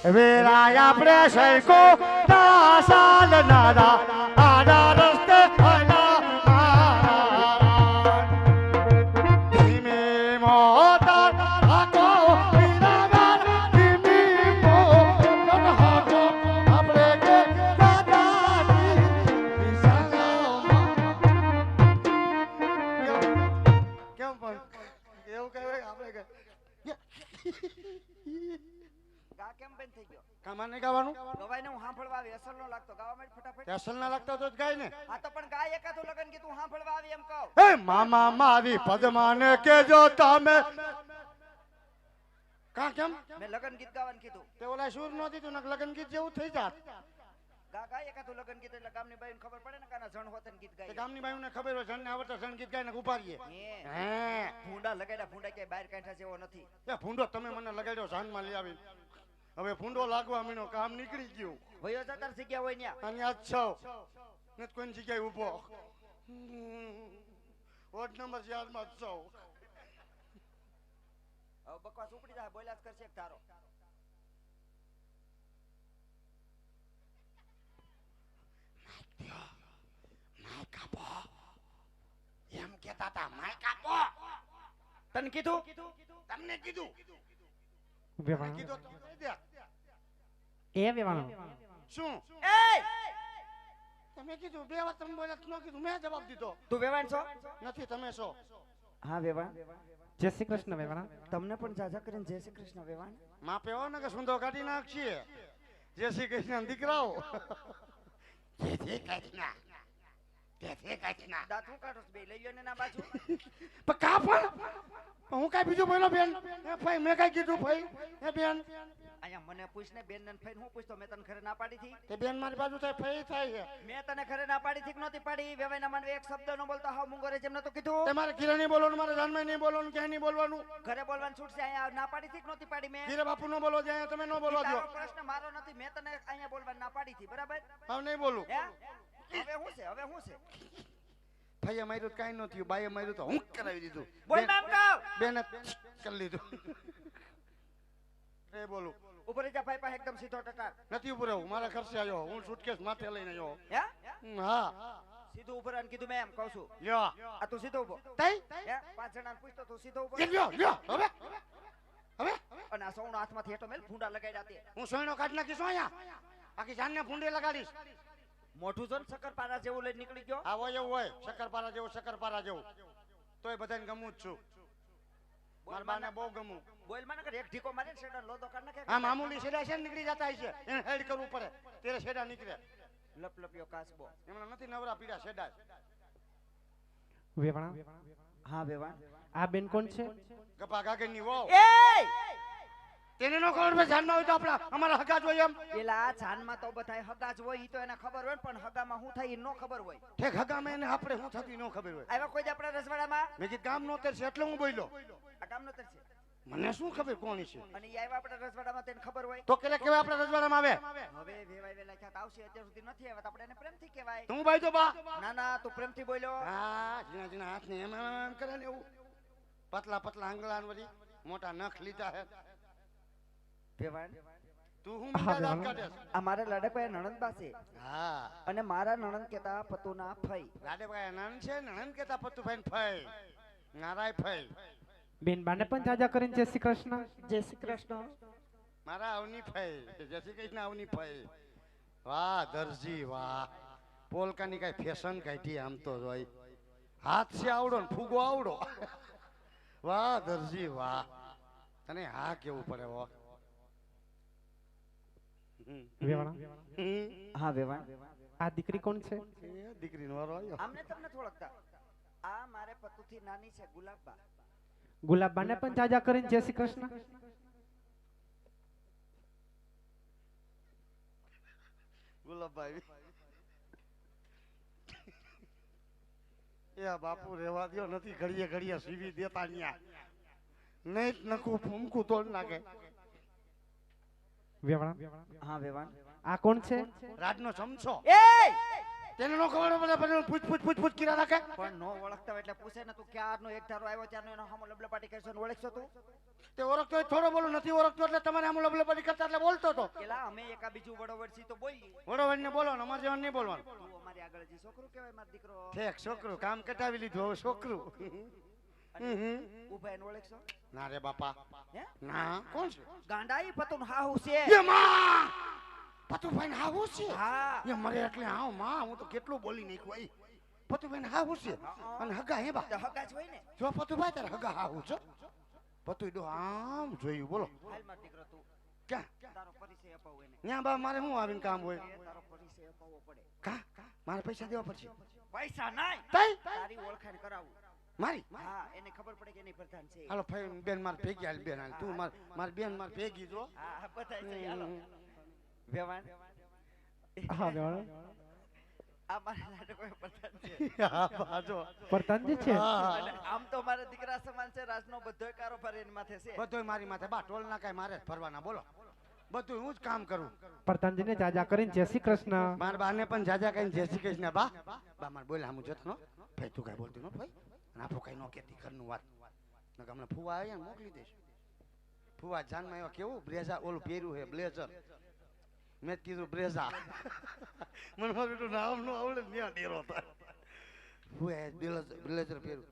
વેરાય આપણે સૈકો દાસાલ નારા આડા રસ્તે ધીમે મોતા હાકો વિરાગર ધીમી મોતા હાકો આપણે કે દાદાની વિસંગમાં કેમ પણ એવું કહેવાય આપણે કે ગા કેમ બંધ થઈ ગયો? કામાં નહીં ગાવાનું ગવાઈને હું સાંભળવા આવી અસલ નો લાગતો ગાવા માટે ફટાફટ અસલ ના લાગતા તો જ ગાય ને આ તો પણ ગાય એકાદું લગન કીધું સાંભળવા આવી એમ કહો. એ મામા મારી પદ્માને કેજો તમે કા કેમ મેં લગન ગીત ગાવાનું કીધું. તે ઓલા સુર નો દીધું ને લગન ગીત જેવું થઈ જાત ગા ગાય એકાદું લગન ગીત એટલે ગામની બાઈને ખબર પડે ને કાના જણ હોતન ગીત તે ગાય. ગામની બાયુને ખબર હોય જણને આવડતા જણ ગીત ગાઈને ઉભા રહીએ હે હે ભૂંડા લગાડ્યા ભૂંડા કે બહાર કાઢ્યા જેવો નથી. એ ભૂંડો તમે મને લગાડ્યો જાનમાં લઈ આવી હવે ભૂંડો લાગવા મીનો કામ નીકળી ગયું વયો જતા જગ્યા હોય ન્યા અને આજ છો ને કોઈ જગ્યાએ ઊભો વોર્ડ નંબર 4 માં છો હવે બકવાસ ઉપડી જાય બોલ્યા જ કરશે એક તારો. એમ કહેતા હતા માઈક આપો તને કીધું તમને કીધું વેવાણ કીધું તો કહી દે. એ વેવાણ શું એ તમે કીધું બે વાર તમે બોલ્યા ન કીધું મેં જવાબ દીધો તું વેવાણ છો? નથી તમે છો હા વેવાણ. જય શ્રી કૃષ્ણ વેવાણ તમને પણ જાજા કરીને જય શ્રી કૃષ્ણ વેવાણ. માં પેવો ને કે સુંદો કાઢી નાખીએ જય શ્રી કૃષ્ણ દીકરાઓ જય શ્રી કૃષ્ણ જય શ્રી કૃષ્ણ દાંત હું કાઢો છો? બે લઈ લ્યો ને ના બાજુ. પણ કા પણ હું કઈ બીજું બોલો બેન એ ભાઈ મેં કઈ કીધું ભાઈ એ બેન અહીંયા મને પૂછ ને બેન ને ફઈને હું પૂછતો મેં તને ખરે ના પાડી થી? તે બેન મારી બાજુ થાય ભાઈ થાય છે મેં તને ખરે ના પાડી થી કે નહોતી પાડી? વેવાઈ ના મને એક શબ્દ નો બોલતો હાવ મૂંગો રે જેમ નતો કીધું. તમારે ઘીરે નહીં બોલવાનું મારે જાનમાં નહીં બોલવાનું ક્યાંય નહીં બોલવાનું ઘરે બોલવાનું છૂટ છે અહીંયા ના પાડી થી કે નહોતી પાડી મેં? ઘીરે બાપુ નો બોલો જાય તમે નો બોલો તારો દો પ્રશ્ન મારો નથી. મેં તને અહીંયા બોલવાનું ના પાડી થી બરાબર? હવે નહીં બોલું હે હવે શું છે? હવે શું છે? ભાઈએ માર્યું કઈ ન થયું બાઈએ માર્યું તો હું કરાવી દીધું બોલ નામ કહો. બેન કરી લીધું એ બોલું ઉપર જા ભાઈ પાસે એકદમ સીધો ટટાર. નથી ઉપર આવું મારા ખર્ચે આવ્યો હું સુટકેસ માથે લઈને આવ્યો હે હા સીધું ઉપર આને કીધું મેં એમ કહું છું. લ્યો આ તું સીધો ઉભો. તઈ હે પાંચ જણાને પૂછતો તું સીધો ઉભો. લ્યો લ્યો હવે હવે અને આ સૌનો હાથમાંથી હેઠો મેલ ભૂંડા લગાડ્યા તે. હું સોયનો કાઢ નાખીશ અહીંયા બાકી જાનને ફૂંડે લગાડીશ મોઢું જો ને શક્કરપારા જેવું લઈને નીકળી ગયો. આ હોય એવું હોય શક્કરપારા જેવું તોય બધાને ગમું જ છું મારા બાને બહુ ગમું બોલ માં નકર એક ઢીકો મારે ને શેડા લોદો કાઢ નાખે. આ મામૂલી શેડા છે ને નીકળી જતા છે એને હેડ કરવું પડે ત્યારે શેડા નીકળે લપલપ્યો કાચબો. એમણે નથી નવરા પીડા શેડા વેવાણ હા વેવાણ. આ બેન કોણ છે? ગપા ગાગરની વહુ એ તેને નો ખબર ભાઈ જાનમાં હોય તો આપણા અમારા હગા જોઈએ એમ પેલા જાનમાં તો બધાય હગા જ હોય ઈ તો એને ખબર હોય પણ હગામાં શું થાય ઈ નો ખબર હોય. ઠેક હગામાં એને આપણે શું થતું ન ખબર હોય આવ્યા કોઈ દી આપણા રસવાડામાં? મેં કીધું ગામ નો છે એટલે હું બોલ્યો આ ગામનો તર છે મને શું ખબર કોણ છે અને ઈ આવ્યા આપણા રસવાડામાં તેને ખબર હોય. તો કેલે કેવાય આપણે રજવાડામાં આવે હવે વેવાય વેલા ક્યાંક આવશે અત્યાર સુધી નથી આવ્યા તો આપણે એને પ્રેમથી કહેવાય. તું ભાઈ તો બા ના ના તું પ્રેમથી બોલ્યો. હા ઝીણા ઝીણા હાથ ને એમ કરે ને એવું પતલા પતલા આંગળા ને વળી મોટા નખ લીધા હે વેવાણ તું હું મીઠા દાંત કાઢે આ મારા લાડકભાઈ નણંદ પાસે હા અને મારા નણંદ કેતા પતુના ફઈ. રાડેભાઈ નણંદ છે નણંદ કેતા પતુભાઈ ફઈ નારાય ફઈ બેન બાને પણ જાજા કરીને જય શ્રી કૃષ્ણ જય શ્રી કૃષ્ણ. મારા અવની ફઈ જય શ્રી કૃષ્ણ અવની ફઈ વાહ દરજી વાહ પોલકાની કઈ ફેશન કાઢી આમ તો જોઈ હાથ છે આવડો ને ફૂગો આવડો વાહ દરજી વાહ તને હા કેવું પડે હો વેવાણ હા વેવાણ. આ દીકરી કોણ છે? એ દીકરીનો વારો આવ્યો આમને તમને થોડકતા આ મારે પતુથી નાની છે ગુલાબબા. ગુલાબ બાને પણ જાજા કરીને જય શ્રી કૃષ્ણ ગુલાબભાઈ એ બાપુ રેવા દો નથી ઘડીએ ઘડીએ સીવી દેતા ન્યા નહીં નકું ફૂમકું તોડ નાખે વેવાણ હા વેવાણ. આ કોણ છે? રાજનો ચમચો એ તેને નો ખબર પડે પણ પૂછ પૂછ પૂછ પૂછ કિરા રાખે પણ નો ઓળખતા હોય એટલે પૂછે ને તું ક્યારનો એક ધારો આવ્યો ત્યારનો એનો હામો લબલપાટી કરશો ને ઓળખશો તું? તે ઓળખતો હોય થોડો બોલું નથી ઓળખતો એટલે તમારે આમ લબલબાજી કરતા એટલે બોલતો હતો જા અમે એકા બીજું વડોવડસી તો બોલી વડોવડ ને બોલો ને અમારે જેવા નહીં બોલવાનું. તું અમારી આગળ જે છોકરું કહેવાય મારો દીકરો ઠેક છોકરું કામ કટાવી લીધું હવે છોકરું. ઉભા એને ઓળખશો ના રે બાપા હે ના કોણ છે? ગાંડાઈ પતુન હાહુ છે એ માં પતુભાઈ ને હાવું છે. હા એ મરે એટલે હા માં હું તો કેટલું બોલી નાખ્યું એ પતુભાઈ ને હાવું છે અને હગા હે બા તો હગા જ હોય ને જો પતુભાઈ તારે હગા હાવું છે પતુ ડો આમ જોયું બોલો હાલ મારો દીકરો તું ક્યાં તારો પરિચય અપાવ એને ત્યાં બા મારે શું આવીને કામ હોય તારો પરિચય અપાવવો પડે કા મારે પૈસા દેવા પડશે પૈસા નાય તઈ તારી ઓળખાણ કરાવું મારી હા એને ખબર પડે કે એની પ્રધાન છે હાલો ભાઈ બેન માર ભેગી હાલ બેન હાલ તું માર બેન માર ભેગી જો હા બધાય છે હાલો વેવાણ હા વેવાણા આ મારા નાટકોએ પ્રધાન છે હા બાજો પ્રધાનજી છે અને આમ તો મારા દીકરા સમાન છે રાજનો બધોય કારોબાર એની માથે છે બધું મારી માથે બા ટોલ ના કાંઈ મારે જ ફરવાના બોલો બધું હું જ કામ કરું પ્રધાનજીને જાજા કરીને જય શ્રી કૃષ્ણ. મારા બાને પણ જાજા કઈ જય શ્રી કૃષ્ણ બા બા મારે બોલે હું જતો નો ભાઈ તું કાંઈ બોલતી નો ભાઈ અને આપણું કઈ નો કેતી ઘરનું વાત નકર હમણાં ફુવા આવ્યા ને મોકલી દઈશ ફુવા જાનમાં એવા કેવું બ્લેઝર ઓલું પહેર્યું હે બ્લેઝર મેં જ કીધું બ્લેઝર મને મારું બેટું નામ નો આવડે ને ત્યાં ડેરો થાય ફુવા બ્લેઝર પહેર્યું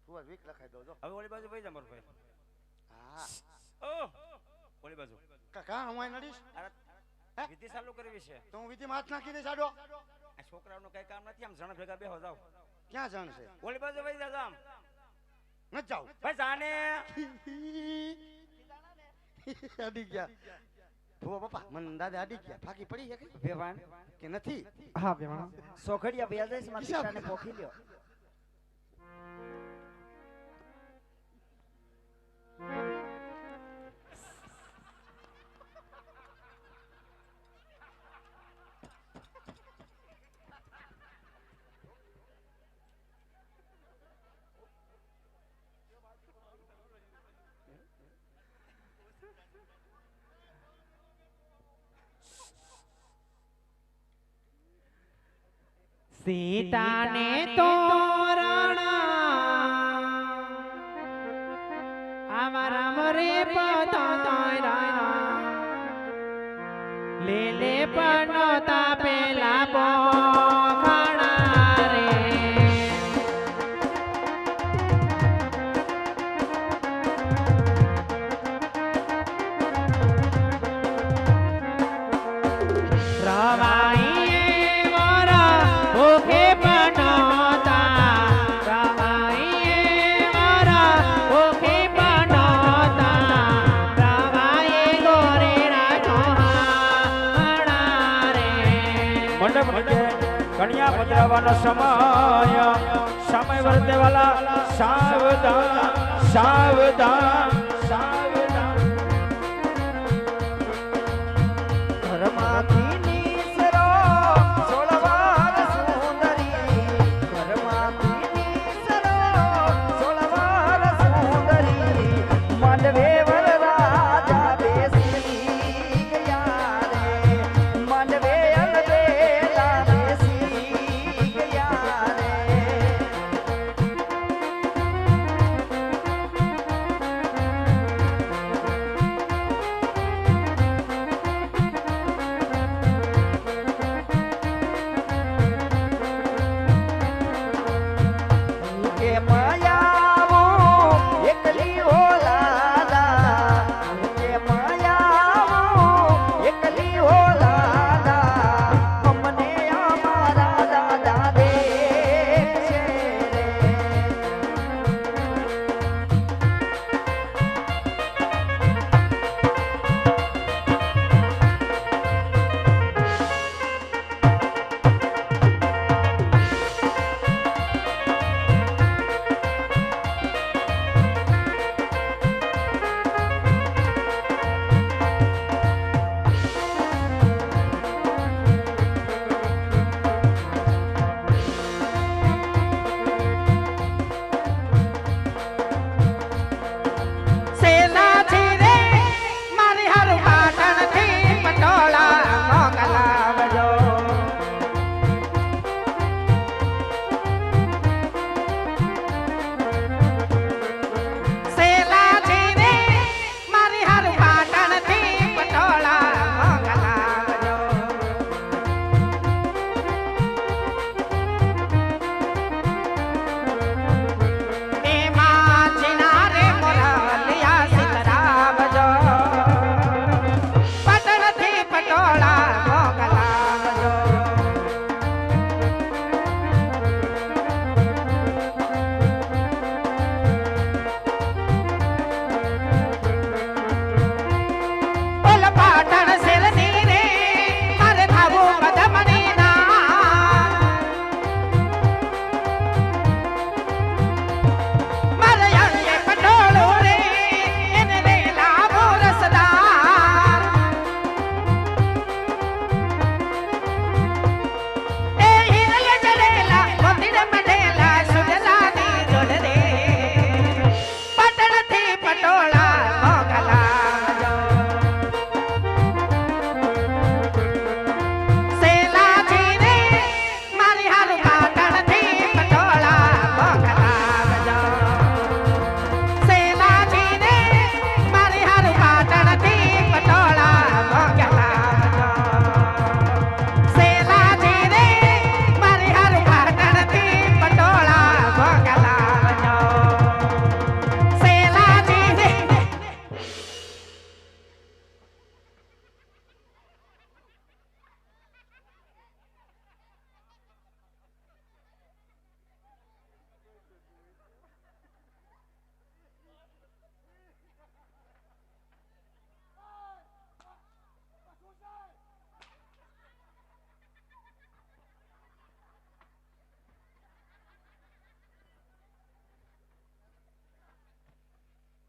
ફુવા વીક લખાઈ દો જો હવે ઓલી બાજુ ભાઈ જા મારો ભાઈ હા ઓ ઓલી બાજુ કા હું અહીં નડીશ અરે વિધિ ચાલુ કરવી છે તો હું વિધિમાં હાથ નાખી દઈશ આડો આ છોકરાઓનું કઈ કામ નથી આમ જણા ભેગા બેહો જાવ ક્યાં જાણ છે ઓલી બાજુ ભાઈ જા આમ ન જાવ ભાઈ જાને અડી ગયા ફુવા બાપા મને દાદા અડી ગયા ફાકી પડી છે કે વેવાણ કે નથી હા વેવાણા સોખડિયા બે જઈશ મારા દીકરાને પોખી લ્યો સીતાને તોરણ અમારા મરે પતોરા લેલે પનોતા પેલા પોખણા રે રવાઈ ઓકે પનોતા રવાઈ મારા ઓકે પનોતા રવાઈ ગોરેડા ચોહાણા રે મંડપ મધ્ય કન્યા પધરાવાનો સમય વર્તે વાલા સાવધાન સાવધાન